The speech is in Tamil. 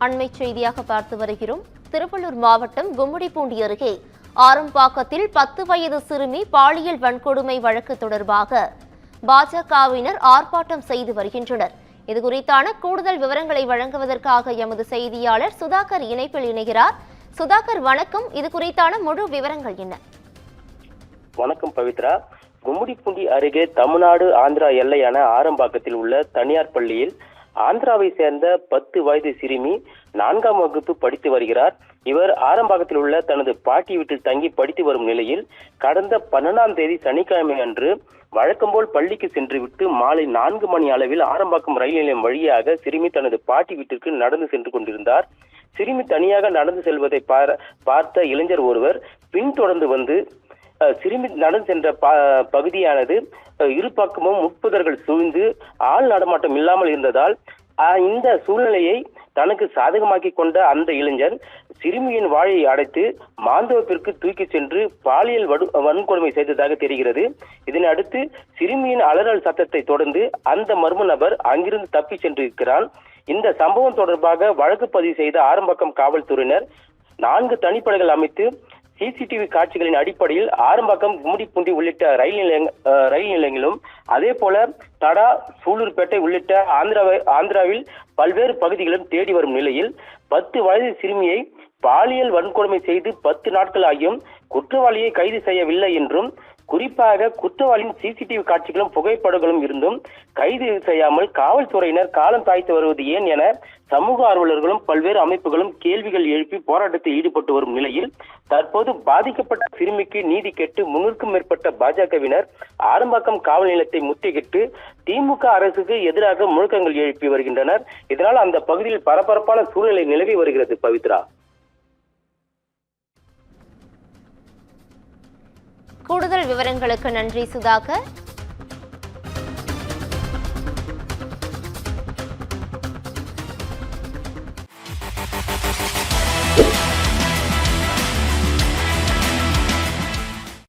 அண்மை செய்தியாக பார்த்து வருகிறோம். திருவள்ளூர் மாவட்டம் கும்மிடிப்பூண்டி அருகே ஆரம்பாக்கத்தில் 10 வயது சிறுமி பாலியல் வன்கொடுமை வழக்கு தொடர்பாக பாஜகவினர் ஆர்ப்பாட்டம் செய்து வருகின்றனர். இதுகுறித்தான கூடுதல் விவரங்களை வழங்குவதற்காக எமது செய்தியாளர் சுதாகர் இணைப்பில் இணைகிறார். சுதாகர் வணக்கம். இது குறித்தான முழு விவரங்கள் என்ன? வணக்கம் பவித்ரா. கும்மிடிப்பூண்டி அருகே தமிழ்நாடு ஆந்திரா எல்லையான ஆரம்பாக்கத்தில் உள்ள தனியார் பள்ளியில் ஆந்திராவை சேர்ந்த 10 வயது சிறுமி 4ஆம் வகுப்பு படித்து வருகிறார். இவர் ஆரம்பாக்கத்தில் உள்ள தனது பாட்டி வீட்டில் தங்கி படித்து வரும் நிலையில் கடந்த 12ஆம் தேதி சனிக்கிழமை அன்று வழக்கம்போல் பள்ளிக்கு சென்று விட்டு மாலை 4 மணி அளவில் ஆரம்பாக்கம் ரயில் நிலையம் வழியாக சிறுமி தனது பாட்டி வீட்டிற்கு நடந்து சென்று கொண்டிருந்தார். சிறுமி தனியாக நடந்து செல்வதை பார்த்த இளைஞர் ஒருவர் பின்தொடர்ந்து வந்து சிறுமி நடந்து சென்ற பகுதியானது இரு பக்கமும் முட்புதர்கள் சூழ்ந்து ஆள் நடமாட்டம் இல்லாமல் இருந்ததால் இந்த சூழ்நிலையை தனக்கு சாதகமாக்கி கொண்ட அந்த இளைஞர் சிறுமியின் வாயை அடைத்து மாந்தோப்பிற்கு தூக்கி சென்று பாலியல் வன்கொடுமை செய்ததாக தெரிகிறது. இதனை அடுத்து சிறுமியின் அலறல் சத்தத்தை தொடர்ந்து அந்த மர்ம நபர் அங்கிருந்து தப்பி சென்றிருக்கிறான். இந்த சம்பவம் தொடர்பாக வழக்கு பதிவு செய்த ஆரம்பாக்கம் காவல்துறையினர் 4 தனிப்படைகள் அமைத்து சிசிடிவி காட்சிகளின் அடிப்படையில் ஆரம்பாக்கம் கும்மிடிப்பூண்டி உள்ளிட்ட ரயில் நிலையங்களும் அதே போல தடா சூலூர்பேட்டை உள்ளிட்ட ஆந்திராவில் பல்வேறு பகுதிகளும் தேடி வரும் நிலையில் 10 வயது சிறுமியை பாலியல் வன்கொடுமை செய்து 10 நாட்கள் ஆகியும் குற்றவாளியை கைது செய்யவில்லை என்றும் குறிப்பாக குற்றவாளியின் சிசிடிவி காட்சிகளும் புகைப்படங்களும் இருந்தும் கைது செய்யாமல் காவல்துறையினர் காலம் தாய்த்து வருவது ஏன் என சமூக ஆர்வலர்களும் பல்வேறு அமைப்புகளும் கேள்விகள் எழுப்பி போராட்டத்தில் ஈடுபட்டு வரும் நிலையில் தற்போது பாதிக்கப்பட்ட சிறுமிக்கு நீதி கேட்டு 300க்கும் மேற்பட்ட பாஜகவினர் ஆரம்பாக்கம் காவல் நிலையத்தை முற்றுகையிட்டு திமுக அரசுக்கு எதிராக முழக்கங்கள் எழுப்பி வருகின்றனர். இதனால் அந்த பகுதியில் பரபரப்பான சூழ்நிலை நிலவி வருகிறது. பவித்ரா, கூடுதல் விவரங்களுக்கு நன்றி சுதாகர்.